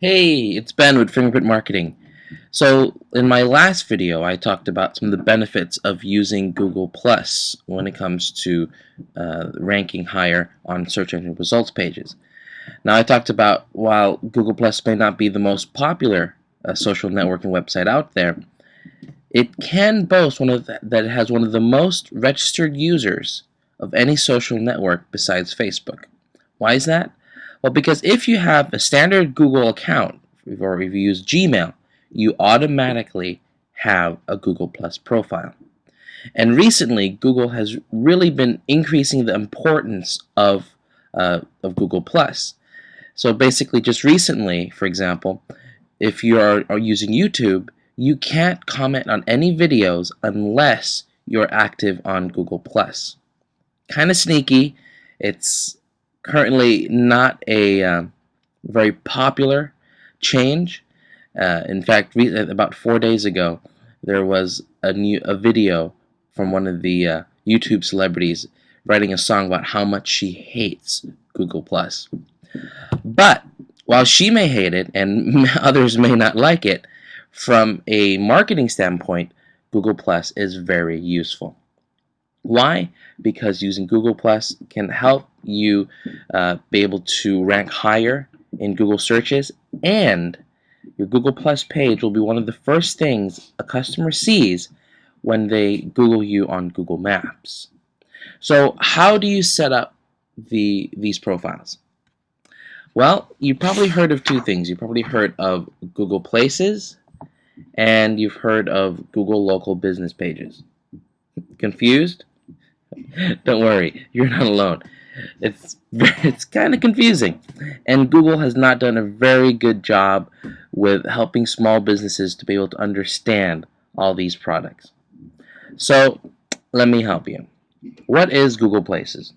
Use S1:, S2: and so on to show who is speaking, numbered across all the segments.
S1: Hey, it's Ben with Fingerprint Marketing. So, in my last video, I talked about some of the benefits of using Google Plus when it comes to ranking higher on search engine results pages. Now, I talked about while Google Plus may not be the most popular social networking website out there, it can boast that it has one of the most registered users of any social network besides Facebook. Why is that? Well, because if you have a standard Google account, or if you use Gmail, you automatically have a Google Plus profile. And recently, Google has really been increasing the importance of Google Plus. So basically, just recently, for example, if you are using YouTube, you can't comment on any videos unless you're active on Google Plus. Kind of sneaky. It's currently not a very popular change. In fact, about 4 days ago, there was a video from one of the YouTube celebrities writing a song about how much she hates Google Plus. But while she may hate it and others may not like it, from a marketing standpoint, Google Plus is very useful. Why? Because using Google Plus can help you be able to rank higher in Google searches, and your Google Plus page will be one of the first things a customer sees when they Google you on Google Maps. So how do you set up these profiles? Well, you probably heard of two things. You probably heard of Google Places and you've heard of Google Local Business Pages. Confused? Don't worry, you're not alone. It's kind of confusing, and Google has not done a very good job with helping small businesses to be able to understand all these products. So let me help you. What is Google Places?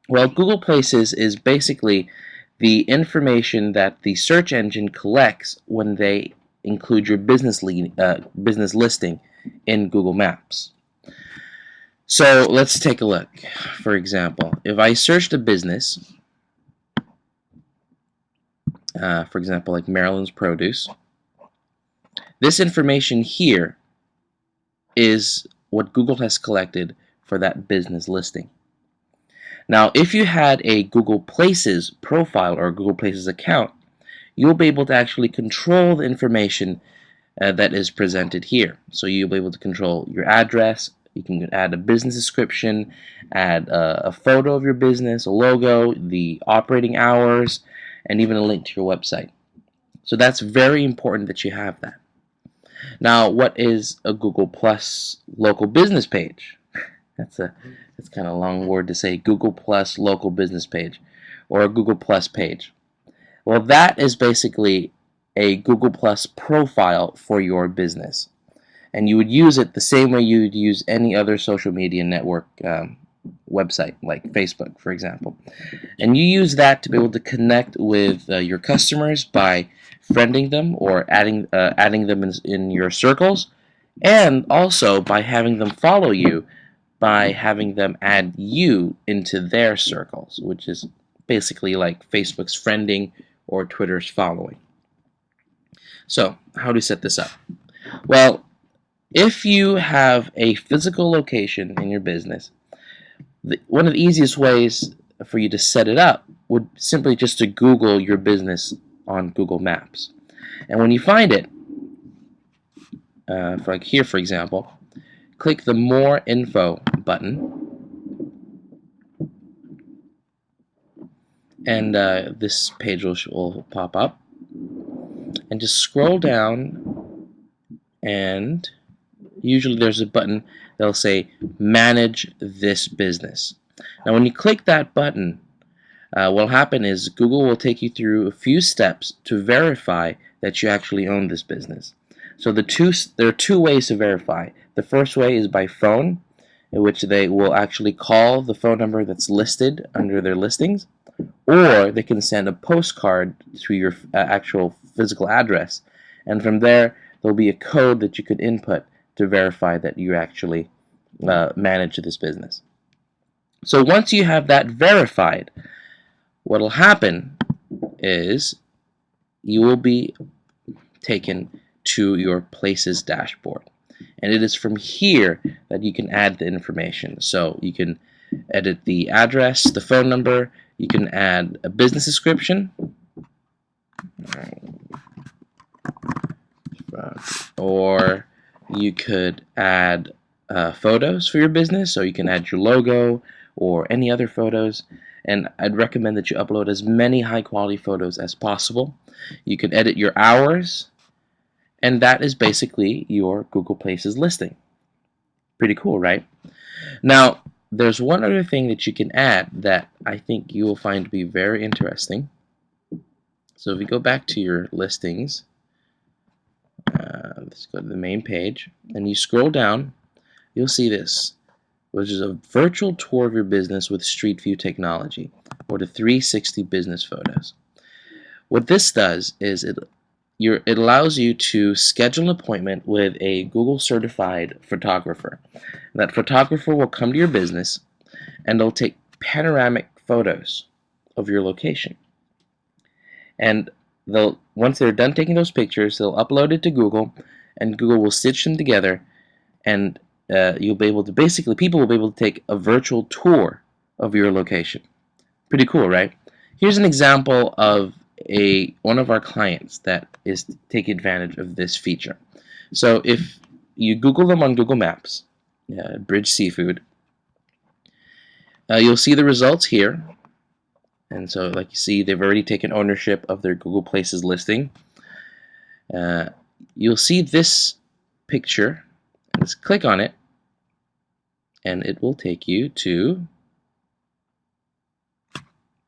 S1: Well, Google Places is basically the information that the search engine collects when they include your business listing in Google Maps. So let's take a look. For example, if I searched a business, for example, like Maryland's Produce, this information here is what Google has collected for that business listing. Now, if you had a Google Places profile or a Google Places account, you'll be able to actually control the information that is presented here. So you'll be able to control your address. You can add a business description, add a photo of your business, a logo, the operating hours, and even a link to your website. So that's very important that you have that. Now, what is a Google Plus local business page? That's kind of a long word to say. Google Plus local business page, or a Google Plus page. Well, that is basically a Google Plus profile for your business. And you would use it the same way you would use any other social media network website, like Facebook, for example. And you use that to be able to connect with your customers by friending them or adding them in your circles, and also by having them follow you by having them add you into their circles, which is basically like Facebook's friending or Twitter's following. So, how do you set this up? Well, if you have a physical location in your business, one of the easiest ways for you to set it up would simply just to Google your business on Google Maps. And when you find it, like here for example, click the More Info button, and this page will pop up. And just scroll down, and usually there's a button that'll say Manage This Business. Now when you click that button, what'll happen is Google will take you through a few steps to verify that you actually own this business. So there are two ways to verify. The first way is by phone, in which they will actually call the phone number that's listed under their listings, or they can send a postcard to your actual physical address, and from there there'll be a code that you could input to verify that you actually manage this business. So once you have that verified, what will happen is you will be taken to your Places dashboard. And it is from here that you can add the information. So you can edit the address, the phone number, you can add a business description, or you could add photos for your business, so you can add your logo or any other photos. And I'd recommend that you upload as many high quality photos as possible. You can edit your hours, and that is basically your Google Places listing. Pretty cool, right? Now, there's one other thing that you can add that I think you will find to be very interesting. So if we go back to your listings, let's go to the main page, and you scroll down, you'll see this, which is a virtual tour of your business with Street View technology, or the 360 business photos. What this does is it allows you to schedule an appointment with a Google certified photographer. That photographer will come to your business and they'll take panoramic photos of your location. And once they're done taking those pictures, they'll upload it to Google, and Google will stitch them together, and you'll be able to people will be able to take a virtual tour of your location. Pretty cool, right? Here's an example of one of our clients that is taking advantage of this feature. So if you Google them on Google Maps, Bridge Seafood, you'll see the results here. And so, like you see, they've already taken ownership of their Google Places listing. You'll see this picture. Let's click on it, and it will take you to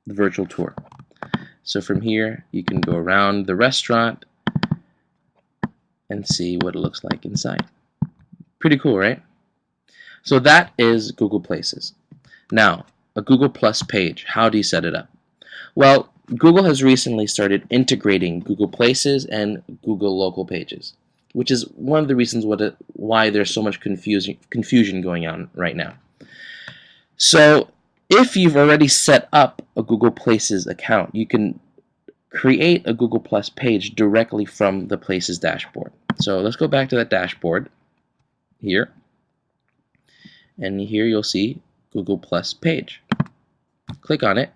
S1: the virtual tour. So from here, you can go around the restaurant and see what it looks like inside. Pretty cool, right? So that is Google Places. Now, a Google Plus page. How do you set it up? Well, Google has recently started integrating Google Places and Google Local Pages, which is one of the reasons why there's so much confusion going on right now. So if you've already set up a Google Places account, you can create a Google Plus page directly from the Places dashboard. So let's go back to that dashboard here, and here you'll see Google Plus page. Click on it,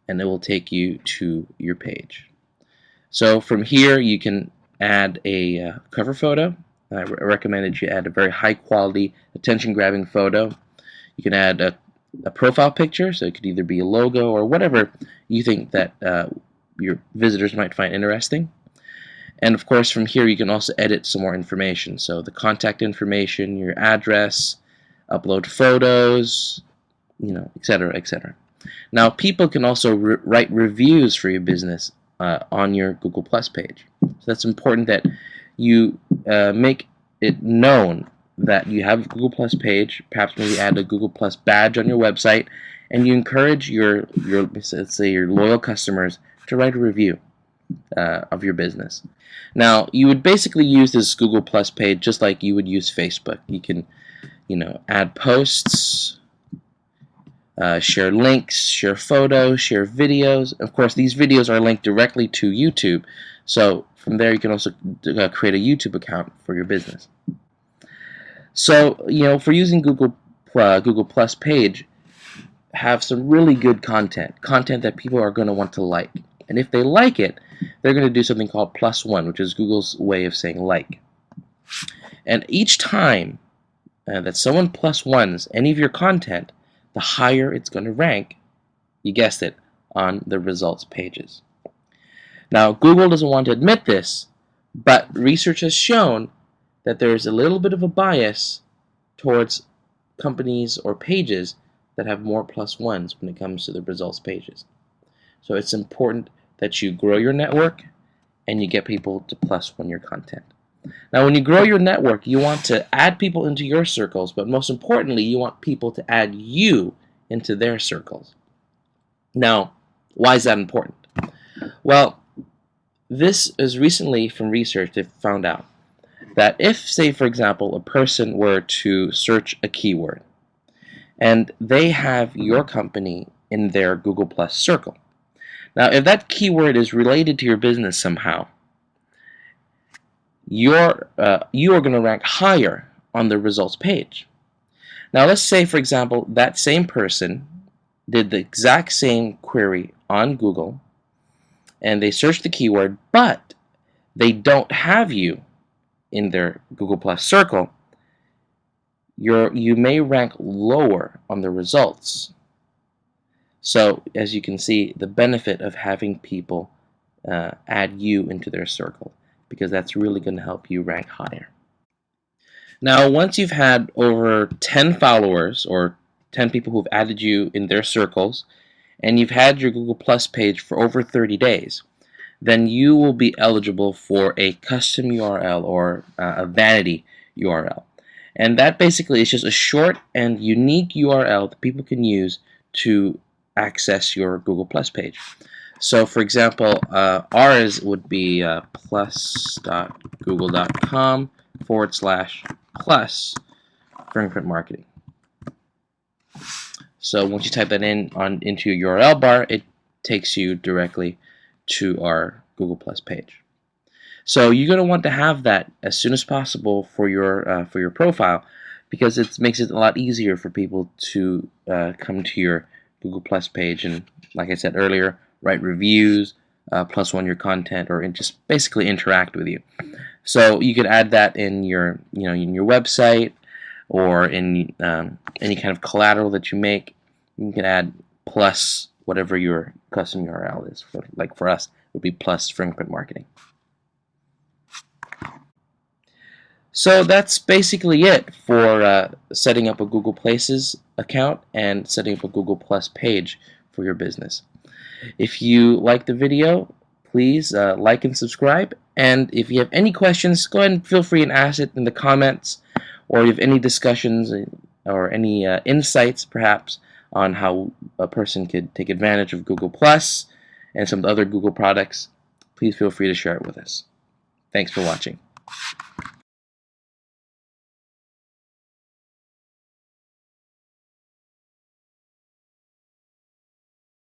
S1: and it will take you to your page. So from here, you can add a cover photo. I recommend that you add a very high quality, attention grabbing photo. You can add a profile picture, so it could either be a logo or whatever you think that your visitors might find interesting. And of course, from here you can also edit some more information, so the contact information, your address, upload photos, etc., etc. Now, people can also write reviews for your business on your Google Plus page. So that's important that you make it known that you have a Google Plus page, perhaps maybe add a Google Plus badge on your website, and you encourage your let's say your loyal customers to write a review of your business. Now, you would basically use this Google Plus page just like you would use Facebook. You can, add posts, share links, share photos, share videos. Of course, these videos are linked directly to YouTube, so from there you can also create a YouTube account for your business. So, for using Google Plus page, have some really good content that people are going to want to like. And if they like it, they're going to do something called +1, which is Google's way of saying like. And each time that someone +1s any of your content, the higher it's going to rank, you guessed it, on the results pages. Now, Google doesn't want to admit this, but research has shown that there's a little bit of a bias towards companies or pages that have more +1s when it comes to the results pages. So it's important that you grow your network and you get people to +1 your content. Now, when you grow your network, you want to add people into your circles, but most importantly, you want people to add you into their circles. Now, why is that important? Well, this is recently from research they found out that if, say, for example, a person were to search a keyword and they have your company in their Google Plus circle. Now, if that keyword is related to your business somehow, you are going to rank higher on the results page. Now, let's say, for example, that same person did the exact same query on Google, and they searched the keyword, but they don't have you in their Google Plus circle. You may rank lower on the results. So, as you can see, the benefit of having people add you into their circle, because that's really going to help you rank higher. Now, once you've had over 10 followers or 10 people who've added you in their circles, and you've had your Google Plus page for over 30 days, then you will be eligible for a custom URL or a vanity URL. And that basically is just a short and unique URL that people can use to access your Google Plus page. So, for example, ours would be plus.google.com/plus fingerprint marketing. So once you type that into your URL bar, it takes you directly to our Google Plus page. So you're going to want to have that as soon as possible for your profile, because it makes it a lot easier for people to come to your Google Plus page and, like I said earlier, write reviews, +1 your content, or just basically interact with you. So you could add that in your in your website or in any kind of collateral that you make. You can add plus whatever your custom URL is. Like for us, it would be plus fingerprint marketing. So that's basically it for setting up a Google Places account and setting up a Google Plus page for your business. If you like the video, please like and subscribe. And if you have any questions, go ahead and feel free and ask it in the comments. Or if you have any discussions or any insights, perhaps, on how a person could take advantage of Google Plus and some other Google products, please feel free to share it with us. Thanks for watching.